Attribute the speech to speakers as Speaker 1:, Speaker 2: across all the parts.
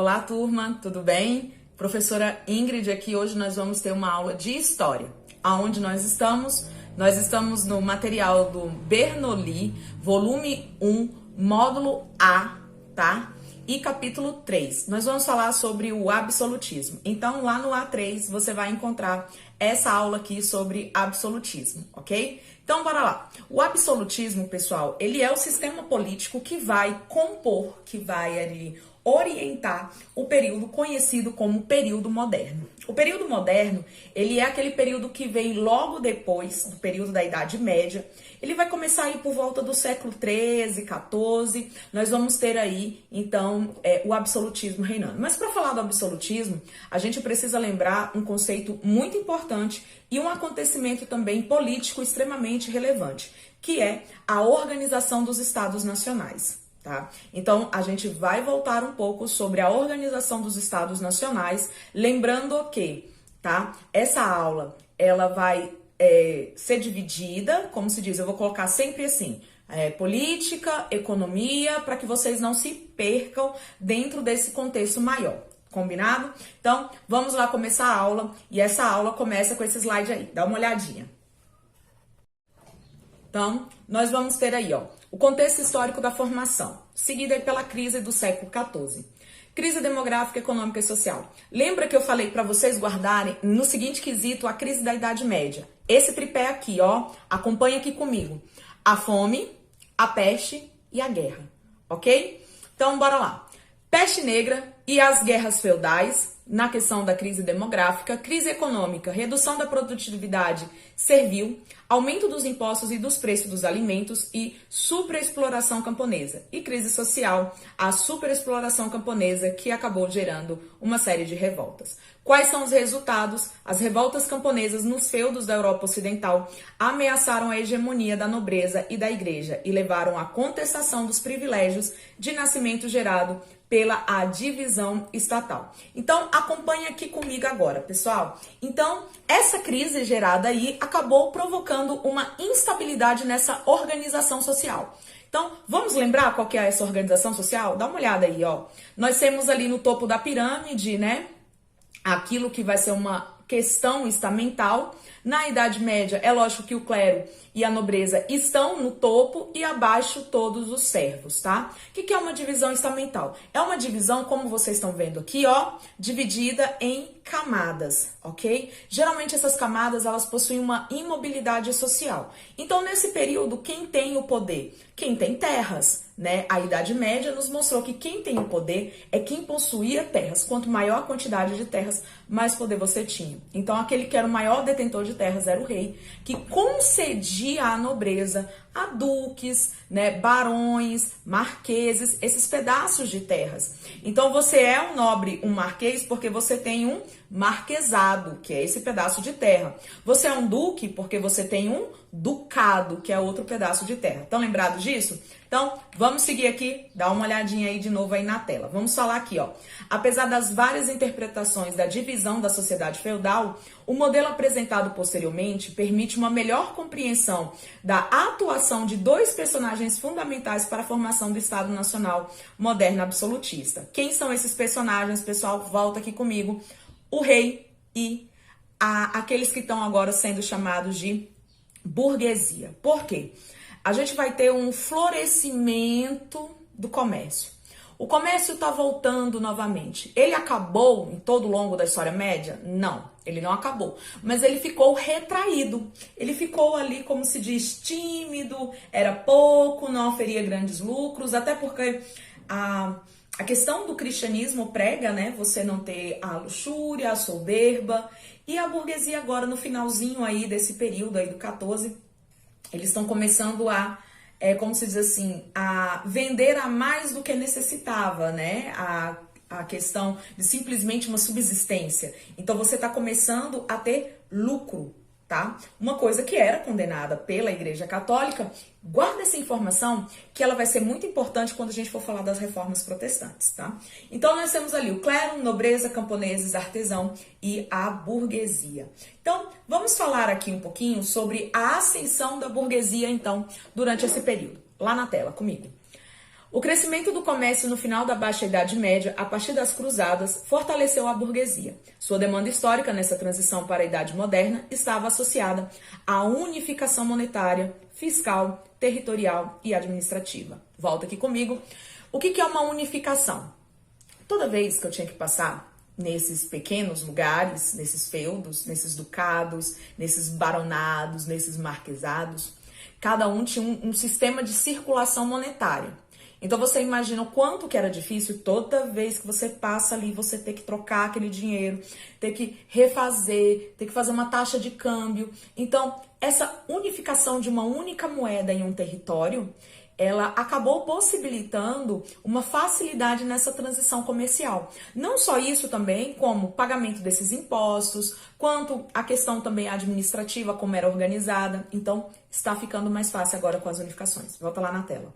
Speaker 1: Olá, turma, tudo bem? Professora Ingrid aqui. Hoje nós vamos ter uma aula de História. Aonde nós estamos? Nós estamos no material do Bernoulli, volume 1, módulo A, tá? E capítulo 3. Nós vamos falar sobre o absolutismo. Então, lá no A3, você vai encontrar essa aula aqui sobre absolutismo, ok? Então, bora lá. O absolutismo, pessoal, ele é o sistema político que vai compor, que vai ali orientar o período conhecido como período moderno. O período moderno, ele é aquele período que vem logo depois do período da Idade Média. Ele vai começar aí por volta do século 13, 14. Nós vamos ter aí, então, o absolutismo reinando. Mas para falar do absolutismo, a gente precisa lembrar um conceito muito importante e um acontecimento também político extremamente relevante, que é a organização dos Estados Nacionais. Tá? Então, a gente vai voltar um pouco sobre a organização dos Estados Nacionais, lembrando que, tá? Essa aula, ela vai ser dividida, como se diz, eu vou colocar sempre assim, política, economia, para que vocês não se percam dentro desse contexto maior, combinado? Então, vamos lá começar a aula, e essa aula começa com esse slide aí, dá uma olhadinha. Então, nós vamos ter aí, ó, o contexto histórico da formação, seguido aí pela crise do século XIV. Crise demográfica, econômica e social. Lembra que eu falei para vocês guardarem no seguinte quesito a crise da Idade Média? Esse tripé aqui, ó, acompanha aqui comigo. A fome, a peste e a guerra, ok? Então, bora lá. Peste negra e as guerras feudais, na questão da crise demográfica, crise econômica, redução da produtividade servil, aumento dos impostos e dos preços dos alimentos e superexploração camponesa. E crise social, a superexploração camponesa que acabou gerando uma série de revoltas. Quais são os resultados? As revoltas camponesas nos feudos da Europa Ocidental ameaçaram a hegemonia da nobreza e da igreja e levaram à contestação dos privilégios de nascimento gerado pela a divisão estatal. Então, acompanhe aqui comigo agora, pessoal. Então, essa crise gerada aí acabou provocando uma instabilidade nessa organização social. Então, vamos lembrar qual que é essa organização social? Dá uma olhada aí, ó. Nós temos ali no topo da pirâmide, né, aquilo que vai ser uma questão estamental. Na Idade Média, é lógico que o clero e a nobreza estão no topo e abaixo todos os servos, tá? O que é uma divisão estamental? É uma divisão, como vocês estão vendo aqui, ó, dividida em camadas, ok? Geralmente essas camadas, elas possuem uma imobilidade social. Então, nesse período, quem tem o poder? Quem tem terras, né? A Idade Média nos mostrou que quem tem o poder é quem possuía terras. Quanto maior a quantidade de terras, mais poder você tinha. Então, aquele que era o maior detentor de terras era o rei, que concedia à nobreza, a duques, né, barões, marqueses, esses pedaços de terras. Então, você é um nobre, um marquês, porque você tem um marquesado, que é esse pedaço de terra. Você é um duque porque você tem um ducado, que é outro pedaço de terra. Estão lembrados disso? Então, vamos seguir aqui, dá uma olhadinha aí de novo aí na tela. Vamos falar aqui, ó. Apesar das várias interpretações da divisão da sociedade feudal, o modelo apresentado posteriormente permite uma melhor compreensão da atuação de dois personagens fundamentais para a formação do Estado Nacional moderno absolutista. Quem são esses personagens, pessoal? Volta aqui comigo. O rei e aqueles que estão agora sendo chamados de burguesia. Por quê? A gente vai ter um florescimento do comércio. O comércio está voltando novamente. Ele acabou em todo o longo da história média? Não, ele não acabou. Mas ele ficou retraído. Ele ficou ali, como se diz, tímido, era pouco, não oferia grandes lucros, até porque a questão do cristianismo prega, né, você não ter a luxúria, a soberba, e a burguesia agora no finalzinho aí desse período aí do 14, eles estão começando a, como se diz assim, a vender a mais do que necessitava, né, a questão de simplesmente uma subsistência. Então você está começando a ter lucro, tá? Uma coisa que era condenada pela Igreja Católica. Guarda essa informação, que ela vai ser muito importante quando a gente for falar das reformas protestantes, tá? Então, nós temos ali o clero, nobreza, camponeses, artesão e a burguesia. Então, vamos falar aqui um pouquinho sobre a ascensão da burguesia, então, durante esse período. Lá na tela, comigo. O crescimento do comércio no final da Baixa Idade Média, a partir das Cruzadas, fortaleceu a burguesia. Sua demanda histórica nessa transição para a Idade Moderna estava associada à unificação monetária, fiscal, territorial e administrativa. Volta aqui comigo. O que é uma unificação? Toda vez que eu tinha que passar nesses pequenos lugares, nesses feudos, nesses ducados, nesses baronados, nesses marquesados, cada um tinha um sistema de circulação monetária. Então você imagina o quanto que era difícil toda vez que você passa ali, você ter que trocar aquele dinheiro, ter que refazer, ter que fazer uma taxa de câmbio. Então, essa unificação de uma única moeda em um território, ela acabou possibilitando uma facilidade nessa transição comercial. Não só isso também, como pagamento desses impostos, quanto a questão também administrativa, como era organizada. Então, está ficando mais fácil agora com as unificações. Volta lá na tela.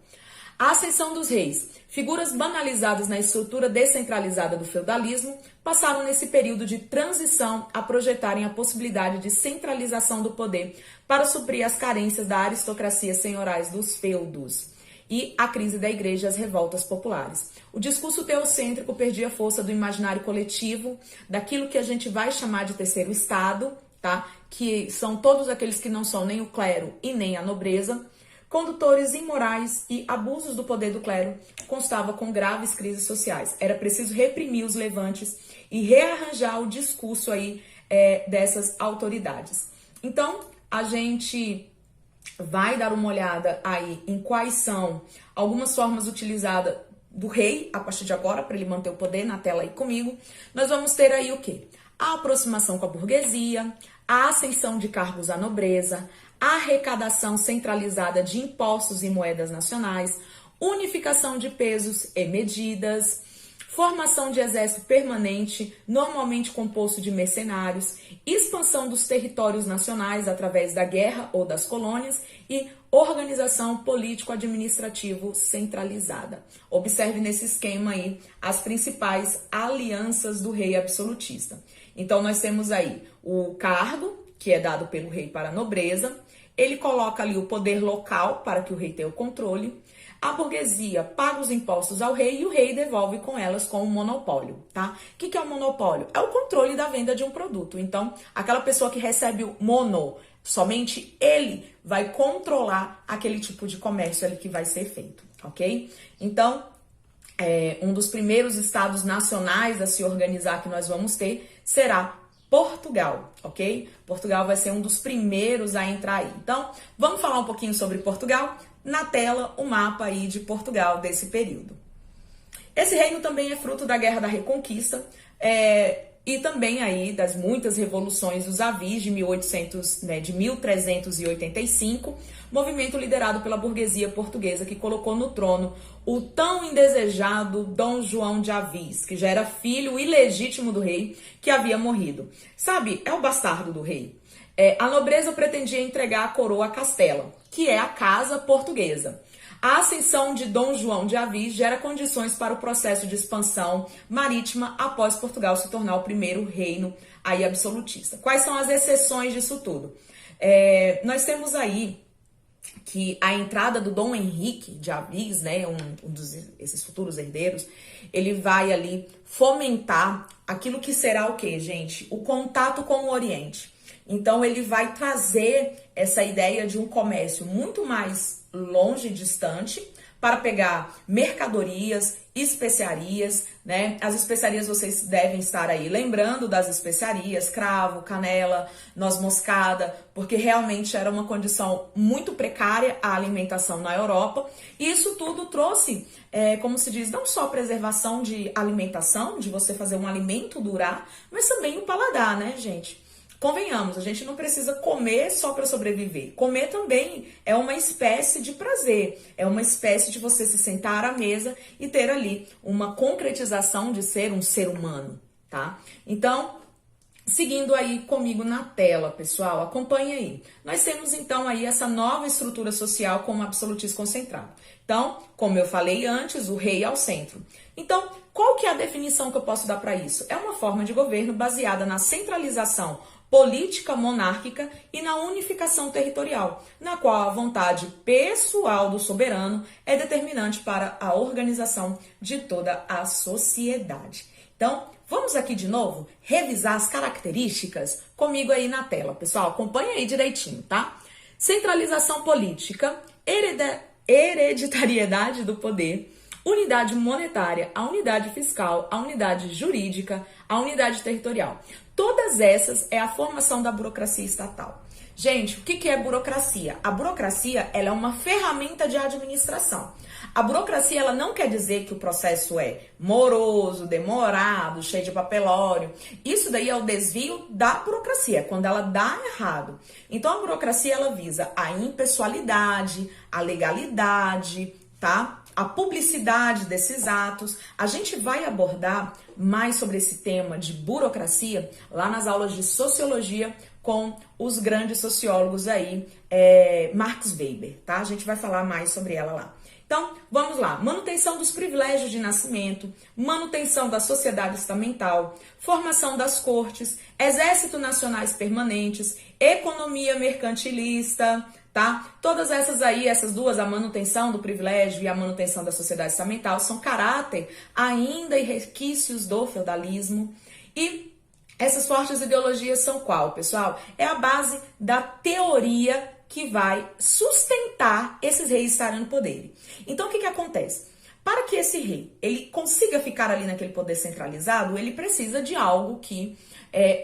Speaker 1: A ascensão dos reis, figuras banalizadas na estrutura descentralizada do feudalismo, passaram nesse período de transição a projetarem a possibilidade de centralização do poder para suprir as carências da aristocracia senhorais dos feudos e a crise da igreja e as revoltas populares. O discurso teocêntrico perdia força do imaginário coletivo, daquilo que a gente vai chamar de terceiro estado, tá? Que são todos aqueles que não são nem o clero e nem a nobreza. Condutores imorais e abusos do poder do clero constava com graves crises sociais. Era preciso reprimir os levantes e rearranjar o discurso aí dessas autoridades. Então, a gente vai dar uma olhada aí em quais são algumas formas utilizadas do rei a partir de agora, para ele manter o poder. Na tela aí comigo. Nós vamos ter aí o quê? A aproximação com a burguesia, a ascensão de cargos à nobreza, a arrecadação centralizada de impostos e moedas nacionais, unificação de pesos e medidas, formação de exército permanente, normalmente composto de mercenários, expansão dos territórios nacionais através da guerra ou das colônias e organização político-administrativo centralizada. Observe nesse esquema aí as principais alianças do rei absolutista. Então nós temos aí o cargo, que é dado pelo rei para a nobreza. Ele coloca ali o poder local para que o rei tenha o controle. A burguesia paga os impostos ao rei e o rei devolve com elas com um monopólio, tá? O que é o monopólio? É o controle da venda de um produto. Então, aquela pessoa que recebe o mono, somente ele vai controlar aquele tipo de comércio ali que vai ser feito, ok? Então, um dos primeiros estados nacionais a se organizar que nós vamos ter será Portugal, ok? Portugal vai ser um dos primeiros a entrar aí. Então, vamos falar um pouquinho sobre Portugal. Na tela, o mapa aí de Portugal desse período. Esse reino também é fruto da Guerra da Reconquista e também aí das muitas revoluções dos avis de 1385, movimento liderado pela burguesia portuguesa que colocou no trono o tão indesejado Dom João de Avis, que já era filho ilegítimo do rei que havia morrido. Sabe, é o bastardo do rei. A nobreza pretendia entregar a coroa a Castela, que é a casa portuguesa. A ascensão de Dom João de Avis gera condições para o processo de expansão marítima após Portugal se tornar o primeiro reino aí absolutista. Quais são as exceções disso tudo? Nós temos aí que a entrada do Dom Henrique de Avis, né, esses futuros herdeiros, ele vai ali fomentar aquilo que será o quê, gente? O contato com o Oriente. Então, ele vai trazer essa ideia de um comércio muito mais longe e distante para pegar mercadorias, especiarias, né? As especiarias vocês devem estar aí lembrando das especiarias, cravo, canela, noz moscada, porque realmente era uma condição muito precária a alimentação na Europa. E isso tudo trouxe, como se diz, não só preservação de alimentação, de você fazer um alimento durar, mas também o paladar, né, gente? Convenhamos, a gente não precisa comer só para sobreviver. Comer também é uma espécie de prazer, é uma espécie de você se sentar à mesa e ter ali uma concretização de ser um ser humano, tá? Então, seguindo aí comigo na tela, pessoal, acompanhe aí. Nós temos então aí essa nova estrutura social como absolutismo concentrado. Então, como eu falei antes, o rei ao centro. Então, qual que é a definição que eu posso dar para isso? É uma forma de governo baseada na centralização política monárquica e na unificação territorial, na qual a vontade pessoal do soberano é determinante para a organização de toda a sociedade. Então, vamos aqui de novo revisar as características comigo aí na tela, pessoal. Acompanha aí direitinho, tá? Centralização política, hereditariedade do poder, unidade monetária, a unidade fiscal, a unidade jurídica, a unidade territorial. Todas essas é a formação da burocracia estatal. Gente, o que é burocracia? A burocracia ela é uma ferramenta de administração. A burocracia ela não quer dizer que o processo é moroso, demorado, cheio de papelório. Isso daí é o desvio da burocracia, quando ela dá errado. Então a burocracia ela visa a impessoalidade, a legalidade, tá? A publicidade desses atos. A gente vai abordar mais sobre esse tema de burocracia lá nas aulas de sociologia com os grandes sociólogos aí, Max Weber, tá? A gente vai falar mais sobre ela lá. Então, vamos lá. Manutenção dos privilégios de nascimento, manutenção da sociedade estamental, formação das cortes, exército nacionais permanentes, economia mercantilista, tá? Todas essas aí, essas duas, a manutenção do privilégio e a manutenção da sociedade estamental, são caráter ainda e resquícios do feudalismo. E essas fortes ideologias são qual, pessoal? É a base da teoria que vai sustentar esses reis estarem no poder. Então, o que acontece? Para que esse rei ele consiga ficar ali naquele poder centralizado, ele precisa de algo que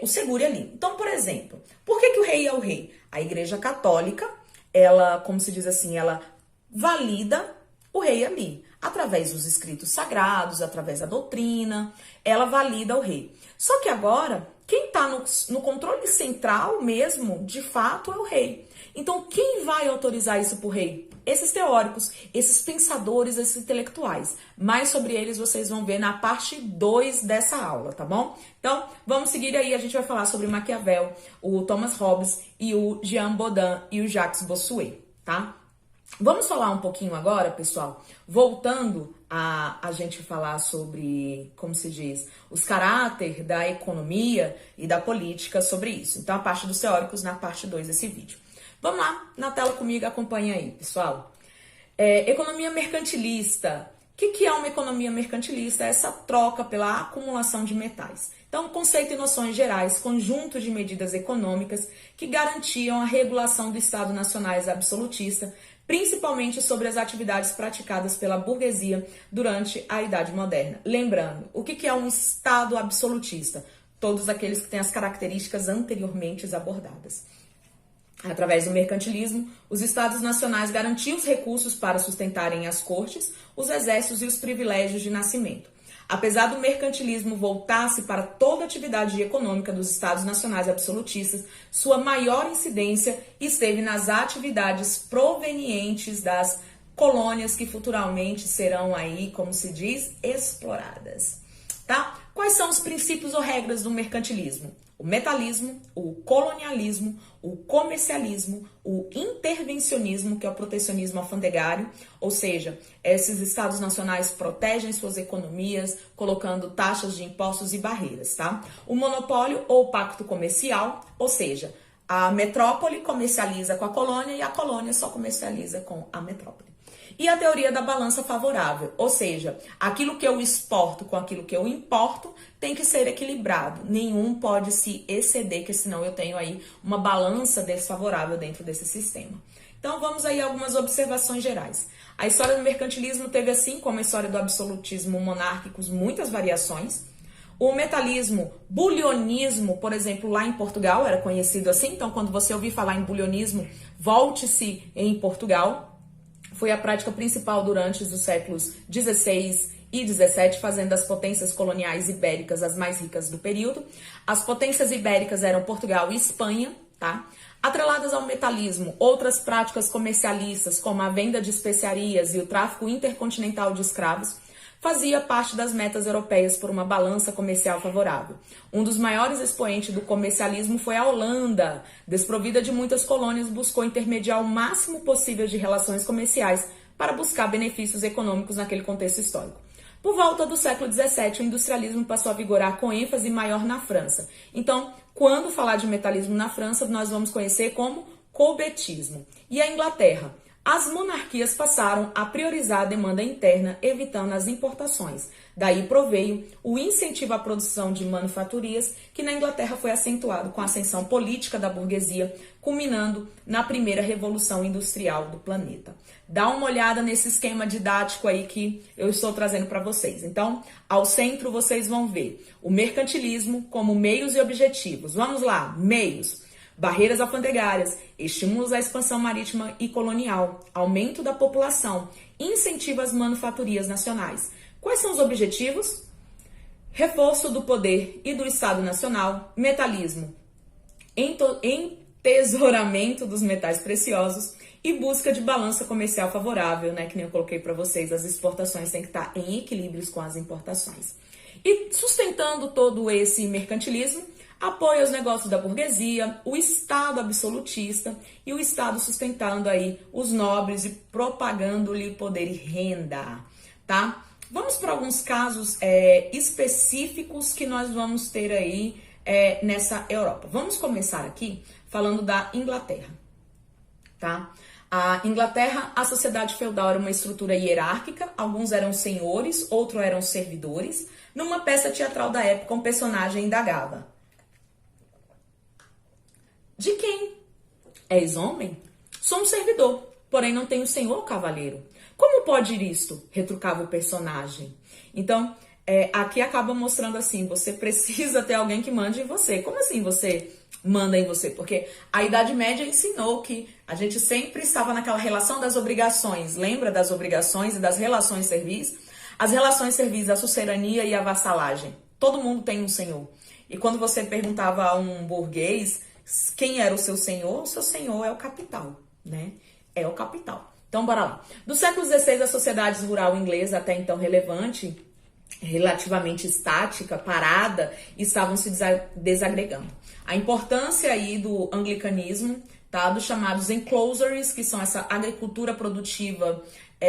Speaker 1: o segure ali. Então, por exemplo, por que o rei é o rei? A Igreja Católica, ela, como se diz assim, ela valida o rei ali. Através dos escritos sagrados, através da doutrina, ela valida o rei. Só que agora, quem está no controle central mesmo, de fato, é o rei. Então, quem vai autorizar isso para o rei? Esses teóricos, esses pensadores, esses intelectuais. Mais sobre eles vocês vão ver na parte 2 dessa aula, tá bom? Então, vamos seguir aí, a gente vai falar sobre Maquiavel, o Thomas Hobbes e o Jean Bodin e o Jacques Bossuet, tá? Vamos falar um pouquinho agora, pessoal, voltando a gente falar sobre, como se diz, os caráter da economia e da política sobre isso. Então, a parte dos teóricos na parte 2 desse vídeo. Vamos lá, na tela comigo, acompanha aí, pessoal. Economia mercantilista. O que é uma economia mercantilista? É essa troca pela acumulação de metais. Então, conceito e noções gerais, conjunto de medidas econômicas que garantiam a regulação do Estado nacionais absolutista, principalmente sobre as atividades praticadas pela burguesia durante a Idade Moderna. Lembrando, o que é um Estado absolutista? Todos aqueles que têm as características anteriormente abordadas. Através do mercantilismo, os estados nacionais garantiam os recursos para sustentarem as cortes, os exércitos e os privilégios de nascimento. Apesar do mercantilismo voltar-se para toda a atividade econômica dos estados nacionais absolutistas, sua maior incidência esteve nas atividades provenientes das colônias que futuramente serão aí, como se diz, exploradas. Tá? Quais são os princípios ou regras do mercantilismo? O metalismo, o colonialismo, o comercialismo, o intervencionismo, que é o protecionismo alfandegário, ou seja, esses estados nacionais protegem suas economias, colocando taxas de impostos e barreiras, tá? O monopólio ou pacto comercial, ou seja, a metrópole comercializa com a colônia e a colônia só comercializa com a metrópole. E a teoria da balança favorável, ou seja, aquilo que eu exporto com aquilo que eu importo tem que ser equilibrado. Nenhum pode se exceder, que senão eu tenho aí uma balança desfavorável dentro desse sistema. Então vamos aí a algumas observações gerais. A história do mercantilismo teve, assim como a história do absolutismo monárquico, muitas variações. O metalismo, bulionismo, por exemplo, lá em Portugal era conhecido assim. Então quando você ouvir falar em bulionismo, volte-se em Portugal. Foi a prática principal durante os séculos XVI e XVII, fazendo das potências coloniais ibéricas as mais ricas do período. As potências ibéricas eram Portugal e Espanha, tá? Atreladas ao metalismo, outras práticas comercialistas, como a venda de especiarias e o tráfico intercontinental de escravos, fazia parte das metas europeias por uma balança comercial favorável. Um dos maiores expoentes do comercialismo foi a Holanda. Desprovida de muitas colônias, buscou intermediar o máximo possível de relações comerciais para buscar benefícios econômicos naquele contexto histórico. Por volta do século XVII, o industrialismo passou a vigorar com ênfase maior na França. Então, quando falar de metalismo na França, nós vamos conhecer como coubetismo. E a Inglaterra? As monarquias passaram a priorizar a demanda interna, evitando as importações. Daí proveio o incentivo à produção de manufaturias, que na Inglaterra foi acentuado com a ascensão política da burguesia, culminando na primeira revolução industrial do planeta. Dá uma olhada nesse esquema didático aí que eu estou trazendo para vocês. Então, ao centro vocês vão ver o mercantilismo como meios e objetivos. Vamos lá, meios. Barreiras alfandegárias, estímulos à expansão marítima e colonial, aumento da população, incentivo às manufaturias nacionais. Quais são os objetivos? Reforço do poder e do Estado Nacional, metalismo, entesouramento dos metais preciosos e busca de balança comercial favorável, né? Que nem eu coloquei para vocês, as exportações têm que estar em equilíbrios com as importações. E sustentando todo esse mercantilismo, apoio aos negócios da burguesia, o Estado absolutista e o Estado sustentando aí os nobres e propagando-lhe poder e renda, tá? Vamos para alguns casos específicos que nós vamos ter aí nessa Europa. Vamos começar aqui falando da Inglaterra, tá? A Inglaterra, a sociedade feudal era uma estrutura hierárquica, alguns eram senhores, outros eram servidores. Numa peça teatral da época, um personagem indagava: de quem? És homem? Sou um servidor, porém não tenho senhor ou cavaleiro. Como pode ir isto? Retrucava o personagem. Então, aqui acaba mostrando assim, você precisa ter alguém que mande em você. Como assim você manda em você? Porque a Idade Média ensinou que a gente sempre estava naquela relação das obrigações. Lembra das obrigações e das relações servis? As relações servis, a sucerania e a vassalagem. Todo mundo tem um senhor. E quando você perguntava a um burguês quem era o seu senhor é o capital, né? É o capital. Então, bora lá. Do século XVI, a sociedade rural inglesa, até então relevante, relativamente estática, parada, estavam se desagregando. A importância aí do anglicanismo, tá? Dos chamados enclosures, que são essa agricultura produtiva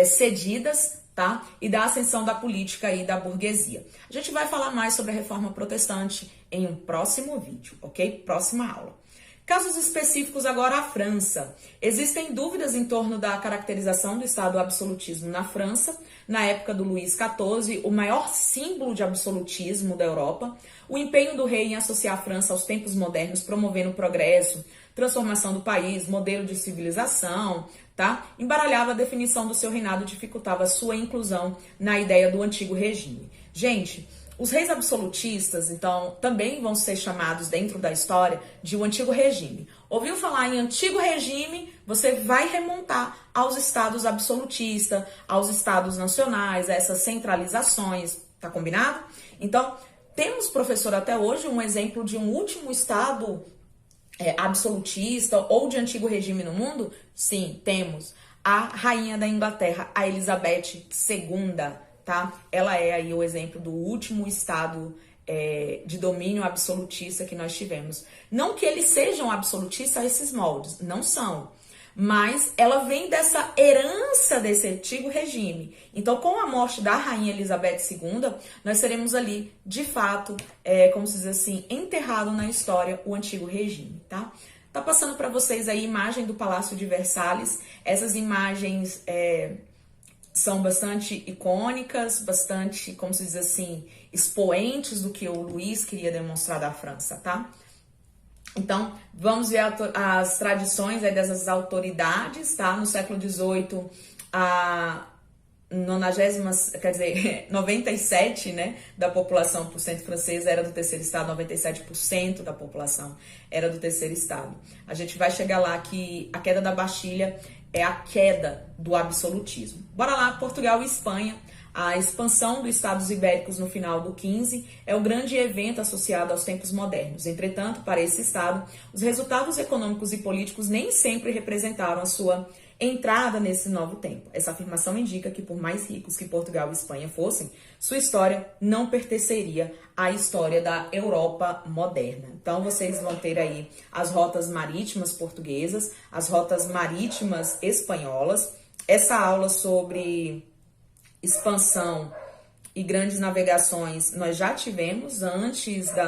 Speaker 1: cedidas, tá? E da ascensão da política aí da burguesia. A gente vai falar mais sobre a reforma protestante em um próximo vídeo, ok? Próxima aula. Casos específicos agora a França. Existem dúvidas em torno da caracterização do Estado absolutismo na França, na época do Luís XIV, o maior símbolo de absolutismo da Europa, o empenho do rei em associar a França aos tempos modernos, promovendo o progresso, transformação do país, modelo de civilização, tá? Embaralhava a definição do seu reinado, dificultava a sua inclusão na ideia do antigo regime. Gente, os reis absolutistas, então, também vão ser chamados dentro da história de o antigo regime. Ouviu falar em antigo regime, você vai remontar aos estados absolutistas, aos estados nacionais, a essas centralizações, tá combinado? Então, temos, professor, até hoje um exemplo de um último estado absolutista ou de antigo regime no mundo? Sim, temos. A rainha da Inglaterra, a Elizabeth II, tá? Ela é aí o exemplo do último estado de domínio absolutista que nós tivemos. Não que eles sejam absolutistas a esses moldes, não são. Mas ela vem dessa herança desse antigo regime. Então, com a morte da rainha Elizabeth II, nós teremos ali, de fato, como se diz assim, enterrado na história o antigo regime, tá? Tá passando para vocês aí a imagem do Palácio de Versalhes. Essas imagens são bastante icônicas, bastante, como se diz assim, expoentes do que o Luís queria demonstrar da França, tá? Então, vamos ver as tradições aí dessas autoridades, tá? No século XVIII, a 97, né, da população por cento francesa era do terceiro estado, 97% da população era do terceiro estado. A gente vai chegar lá que a queda da Bastilha é a queda do absolutismo. Bora lá, Portugal e Espanha. A expansão dos Estados Ibéricos no final do XV é o grande evento associado aos tempos modernos. Entretanto, para esse Estado, os resultados econômicos e políticos nem sempre representaram a sua entrada nesse novo tempo. Essa afirmação indica que, por mais ricos que Portugal e Espanha fossem, sua história não pertenceria à história da Europa moderna. Então, vocês vão ter aí as rotas marítimas portuguesas, as rotas marítimas espanholas, essa aula sobre expansão e grandes navegações nós já tivemos antes da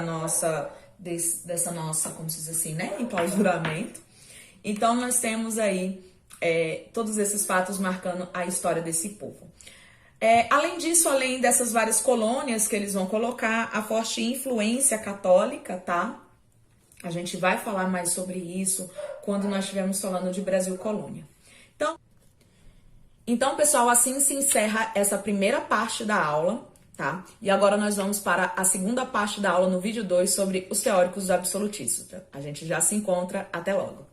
Speaker 1: dessa nossa, como se diz assim, né, enclausuramento. Então nós temos aí todos esses fatos marcando a história desse povo. Além disso, além dessas várias colônias que eles vão colocar, a forte influência católica, tá? A gente vai falar mais sobre isso quando nós estivermos falando de Brasil Colônia. Então, pessoal, assim se encerra essa primeira parte da aula, tá? E agora nós vamos para a segunda parte da aula no vídeo 2 sobre os teóricos do absolutismo. A gente já se encontra, até logo!